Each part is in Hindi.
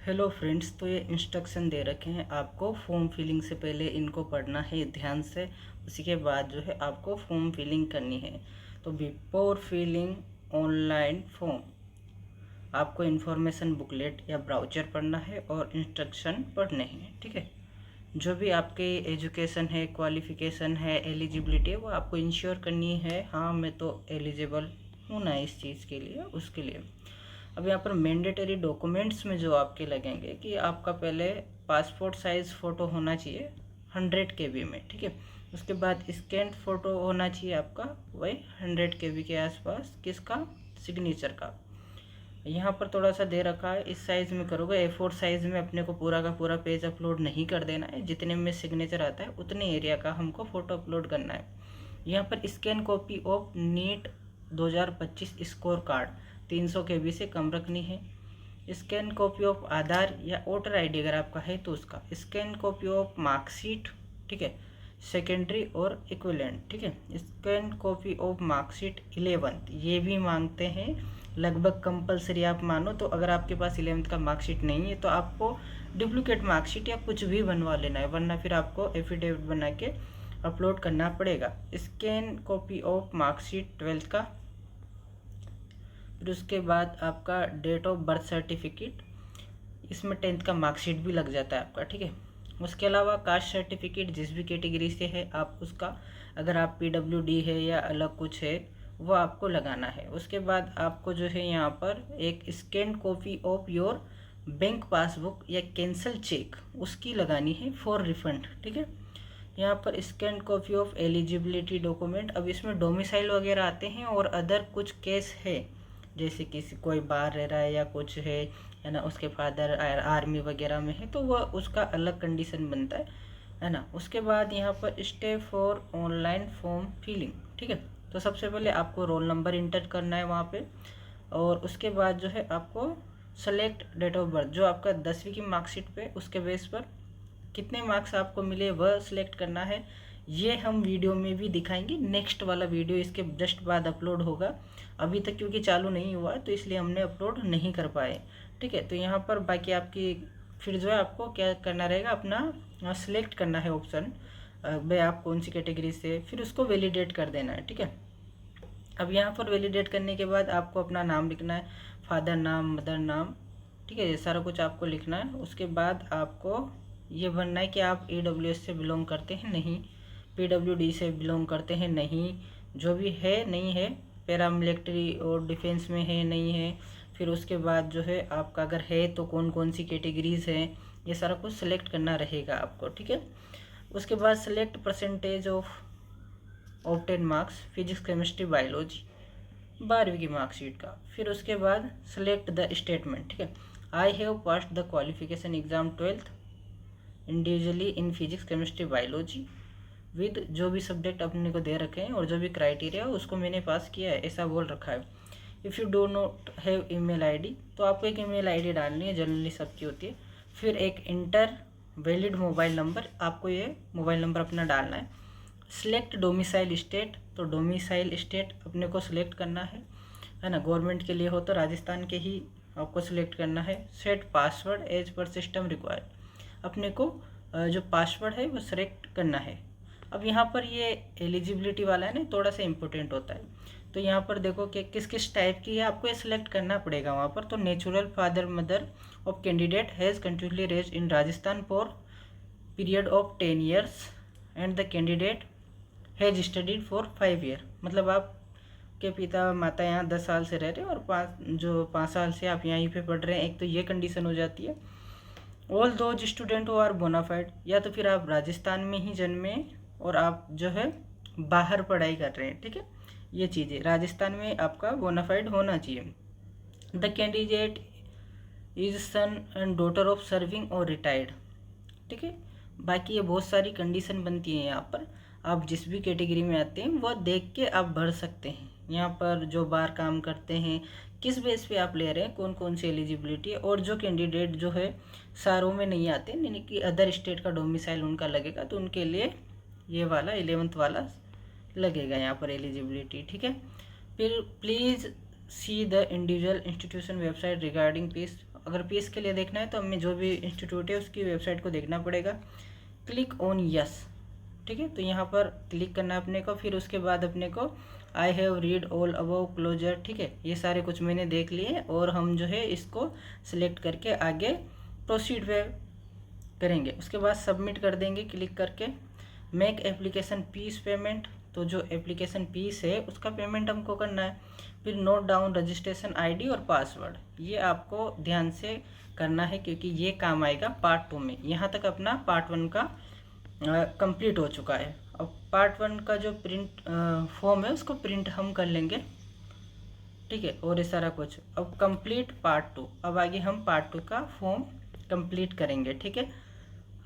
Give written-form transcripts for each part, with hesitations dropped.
हेलो फ्रेंड्स, तो ये इंस्ट्रक्शन दे रखे हैं आपको। फॉर्म फिलिंग से पहले इनको पढ़ना है ध्यान से। उसी के बाद जो है आपको फॉर्म फिलिंग करनी है। तो बिफोर फिलिंग ऑनलाइन फॉर्म आपको इन्फॉर्मेशन बुकलेट या ब्राउचर पढ़ना है और इंस्ट्रक्शन पढ़ने हैं। ठीक है, जो भी आपके एजुकेशन है, क्वालिफिकेशन है, एलिजिबिलिटी है, वो आपको इंश्योर करनी है। हाँ, मैं तो एलिजिबल हूँ ना इस चीज़ के लिए, उसके लिए। अब यहाँ पर मैंडेटरी डॉक्यूमेंट्स में जो आपके लगेंगे कि आपका पहले पासपोर्ट साइज़ फ़ोटो होना चाहिए 100 KB में। ठीक है, उसके बाद स्कैन फ़ोटो होना चाहिए आपका वही 100 KB के आसपास। किसका? सिग्नेचर का। यहाँ पर थोड़ा सा दे रखा है, इस साइज़ में करोगे। A4 साइज़ में अपने को पूरा का पूरा पेज अपलोड नहीं कर देना है। जितने में सिग्नेचर आता है उतने एरिया का हमको फ़ोटो अपलोड करना है। यहाँ पर scan copy of NEET 2025 score card 300 KB से कम रखनी है। स्कैन कॉपी ऑफ आधार या वोटर ID अगर आपका है तो उसका। स्कैन कॉपी ऑफ मार्कशीट, ठीक है, सेकेंडरी और इक्विवेलेंट। ठीक है, scan copy of marksheet 11th, ये भी मांगते हैं लगभग कंपलसरी आप मानो। तो अगर आपके पास 11th का मार्कशीट नहीं है तो आपको डुप्लीकेट मार्कशीट या कुछ भी बनवा लेना है, वरना फिर आपको एफिडेविट बना के अपलोड करना पड़ेगा। Scan copy of marksheet 12th का। फिर उसके बाद आपका डेट ऑफ बर्थ सर्टिफिकेट, इसमें 10th का मार्कशीट भी लग जाता है आपका। ठीक है, उसके अलावा कास्ट सर्टिफिकेट जिस भी कैटेगरी से है आप उसका, अगर आप PWD है या अलग कुछ है वो आपको लगाना है। उसके बाद आपको जो है यहाँ पर एक scan copy of your bank passbook या कैंसल चेक उसकी लगानी है फॉर रिफंड। ठीक है, यहाँ पर scan copy of eligibility document. अब इसमें डोमिसाइल वगैरह आते हैं और अदर कुछ केस है, जैसे किसी कोई बाहर रह रहा है या कुछ है ना, उसके फादर आर्मी वगैरह में है तो वह उसका अलग कंडीशन बनता है ना। उसके बाद यहाँ पर step for online form filling. ठीक है, तो सबसे पहले आपको रोल नंबर इंटर करना है वहाँ पे, और उसके बाद जो है आपको सेलेक्ट डेट ऑफ बर्थ, जो आपका 10वीं की मार्कशीट पे उसके बेस पर कितने मार्क्स आपको मिले वह सिलेक्ट करना है। ये हम वीडियो में भी दिखाएंगे, नेक्स्ट वाला वीडियो इसके जस्ट बाद अपलोड होगा। अभी तक क्योंकि चालू नहीं हुआ तो इसलिए हमने अपलोड नहीं कर पाए। ठीक है, तो यहाँ पर बाकी आपकी फिर जो है आपको क्या करना रहेगा, अपना सिलेक्ट करना है ऑप्शन भाई आप कौन सी कैटेगरी से, फिर उसको वैलिडेट कर देना है। ठीक है, अब यहाँ पर वैलिडेट करने के बाद आपको अपना नाम लिखना है, फादर नाम, मदर नाम। ठीक है, ये सारा कुछ आपको लिखना है। उसके बाद आपको ये भरना है कि आप EWS से बिलोंग करते हैं नहीं, PWD से बिलोंग करते हैं नहीं, जो भी है नहीं है, पैरामिलिट्री और डिफेंस में है नहीं है। फिर उसके बाद जो है आपका अगर है तो कौन कौन सी कैटेगरीज हैं, ये सारा कुछ सेलेक्ट करना रहेगा आपको। ठीक है, उसके बाद select percentage of obtain marks physics chemistry biology 12वीं की मार्कशीट का। फिर उसके बाद सेलेक्ट द स्टेटमेंट। ठीक है, I have passed the qualification exam 12th individually in physics chemistry biology with जो भी सब्जेक्ट अपने को दे रखे हैं और जो भी क्राइटेरिया है उसको मैंने पास किया है, ऐसा बोल रखा है। If you do not have email ID, तो आपको एक ईमेल ID डालनी है, जनरली सबकी होती है। फिर एक इंटर वैलिड मोबाइल नंबर, आपको ये मोबाइल नंबर अपना डालना है। सिलेक्ट डोमिसाइल स्टेट, तो डोमिसाइल स्टेट अपने को सिलेक्ट करना है ना। गवर्नमेंट के लिए हो तो राजस्थान के ही आपको सिलेक्ट करना है। Set password as per system required, अपने को जो पासवर्ड है वो सिलेक्ट करना है। अब यहाँ पर ये एलिजिबिलिटी वाला है ना, थोड़ा सा इम्पोर्टेंट होता है। तो यहाँ पर देखो कि किस किस टाइप की है आपको ये सिलेक्ट करना पड़ेगा वहाँ पर। तो natural father mother of candidate has continuously raised in Rajasthan for period of 10 years and the candidate has studied for 5 year, मतलब आप के पिता माता यहाँ 10 साल से रह रहे हैं और 5 साल से आप यहीं पे पढ़ रहे हैं, एक तो ये कंडीशन हो जाती है। All those student who are bonafide, या तो फिर आप राजस्थान में ही जन्मे और आप जो है बाहर पढ़ाई कर रहे हैं। ठीक है, ये चीज़ें राजस्थान में आपका बोनाफाइड होना चाहिए। The candidate is son and daughter of serving और रिटायर्ड। ठीक है, बाकी ये बहुत सारी कंडीशन बनती है यहाँ पर। आप जिस भी कैटेगरी में आते हैं वो देख के आप भर सकते हैं। यहाँ पर जो बाहर काम करते हैं किस बेस पे आप ले रहे हैं, कौन कौन सी एलिजिबिलिटी है, और जो कैंडिडेट जो है सारों में नहीं आते, यानी कि अदर स्टेट का डोमिसाइल उनका लगेगा, तो उनके लिए ये वाला 11th वाला लगेगा यहाँ पर एलिजिबिलिटी। ठीक है, फिर please see the individual institution website regarding fees अगर पीएस के लिए देखना है तो हमें जो भी इंस्टीट्यूट है उसकी वेबसाइट को देखना पड़ेगा। क्लिक ऑन यस, ठीक है, तो यहाँ पर क्लिक करना है अपने को। फिर उसके बाद अपने को I have read all above closure, ठीक है, ये सारे कुछ मैंने देख लिए और हम जो है इसको सिलेक्ट करके आगे प्रोसीड पे करेंगे। उसके बाद सबमिट कर देंगे क्लिक करके। मेक एप्लीकेशन फीस पेमेंट, तो जो एप्लीकेशन फीस है उसका पेमेंट हमको करना है। फिर नोट डाउन रजिस्ट्रेशन आईडी और पासवर्ड, ये आपको ध्यान से करना है क्योंकि ये काम आएगा पार्ट 2 में। यहाँ तक अपना पार्ट 1 का कंप्लीट हो चुका है। अब पार्ट 1 का जो प्रिंट फॉर्म है उसको प्रिंट हम कर लेंगे, ठीक है, और ये सारा कुछ। अब कंप्लीट पार्ट 2, अब आगे हम पार्ट 2 का फॉर्म कंप्लीट करेंगे, ठीक है।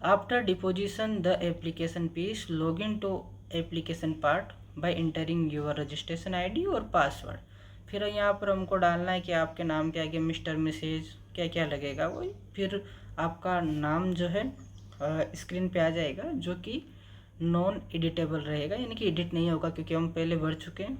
After deposition the application fees log in to application part by entering your registration ID और पासवर्ड। फिर यहाँ पर हमको डालना है कि आपके नाम के आगे मिस्टर मिसेज क्या क्या लगेगा वही। फिर आपका नाम जो है स्क्रीन पे आ जाएगा, जो कि नॉन एडिटेबल रहेगा, यानी कि एडिट नहीं होगा क्योंकि हम पहले भर चुके हैं,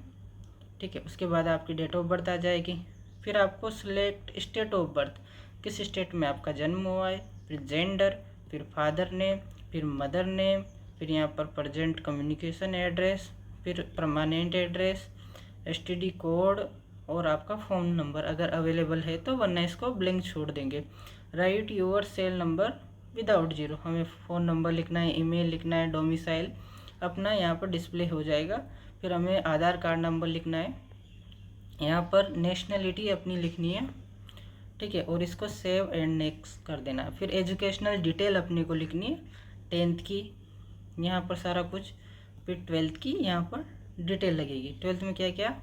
ठीक है। उसके बाद आपकी डेट ऑफ बर्थ आ जाएगी। फिर आपको सिलेक्ट स्टेट ऑफ बर्थ, किस स्टेट में आपका जन्म हुआ है। फिर जेंडर, फिर फादर नेम, फिर मदर नेम, फिर यहाँ पर प्रेजेंट कम्युनिकेशन एड्रेस, फिर परमानेंट एड्रेस, एसटीडी कोड और आपका फ़ोन नंबर अगर अवेलेबल है तो, वरना इसको ब्लैंक छोड़ देंगे। Write your cell number without zero, हमें फ़ोन नंबर लिखना है, ईमेल लिखना है, डोमिसाइल अपना यहाँ पर डिस्प्ले हो जाएगा। फिर हमें आधार कार्ड नंबर लिखना है, यहाँ पर नेशनलिटी अपनी लिखनी है, ठीक है, और इसको सेव एंड नेक्स्ट कर देना है। फिर एजुकेशनल डिटेल अपने को लिखनी है, 10th की यहाँ पर सारा कुछ, फिर 12th की यहाँ पर डिटेल लगेगी। 12th में क्या क्या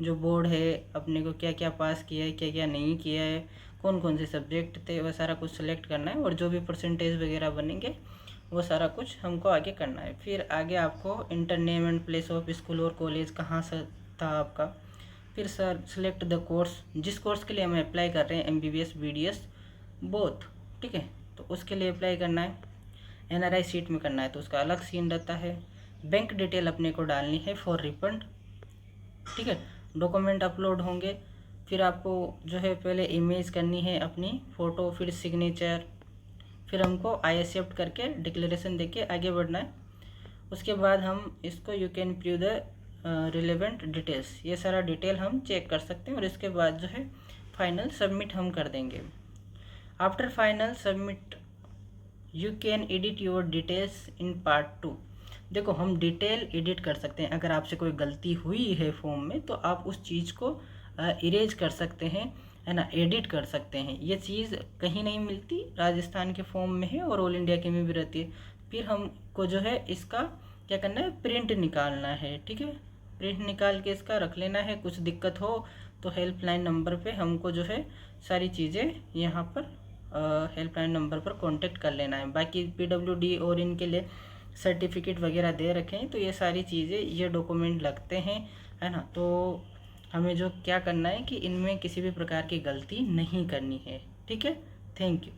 जो बोर्ड है, अपने को क्या क्या पास किया है, क्या क्या नहीं किया है, कौन कौन से सब्जेक्ट थे, वह सारा कुछ सेलेक्ट करना है। और जो भी परसेंटेज वगैरह बनेंगे वो सारा कुछ हमको आगे करना है। फिर आगे आपको inter name and place of school और कॉलेज कहाँ से था आपका। फिर सर सिलेक्ट द कोर्स, जिस कोर्स के लिए हम अप्लाई कर रहे हैं, MBBS BDS बोथ, ठीक है, तो उसके लिए अप्लाई करना है। NRI सीट में करना है तो उसका अलग सीन रहता है। बैंक डिटेल अपने को डालनी है फॉर रिफंड, ठीक है। डॉक्यूमेंट अपलोड होंगे, फिर आपको जो है पहले इमेज करनी है अपनी फ़ोटो, फिर सिग्नेचर, फिर हमको आई एक्सेप्ट करके डिक्लेरेशन देके आगे बढ़ना है। उसके बाद हम इसको you can prove the relevant details, ये सारा डिटेल हम चेक कर सकते हैं। और इसके बाद जो है फाइनल सबमिट हम कर देंगे। After final submit you can edit your details in part 2। देखो हम डिटेल एडिट कर सकते हैं, अगर आपसे कोई गलती हुई है फॉर्म में तो आप उस चीज़ को इरेज कर सकते हैं, है ना, एडिट कर सकते हैं। ये चीज़ कहीं नहीं मिलती, राजस्थान के फॉर्म में है और ऑल इंडिया के में भी रहती है। फिर हमको जो है इसका क्या करना है, प्रिंट निकालना है, ठीक है। प्रिंट निकाल के इसका रख लेना है। कुछ दिक्कत हो तो हेल्पलाइन नंबर पे हमको जो है सारी चीज़ें यहाँ पर हेल्पलाइन नंबर पर कांटेक्ट कर लेना है। बाकी PWD और इनके लिए सर्टिफिकेट वगैरह दे रखे हैं, तो ये सारी चीज़ें, ये डॉक्यूमेंट लगते हैं, है ना। तो हमें जो क्या करना है कि इनमें किसी भी प्रकार की गलती नहीं करनी है, ठीक है। Thank you.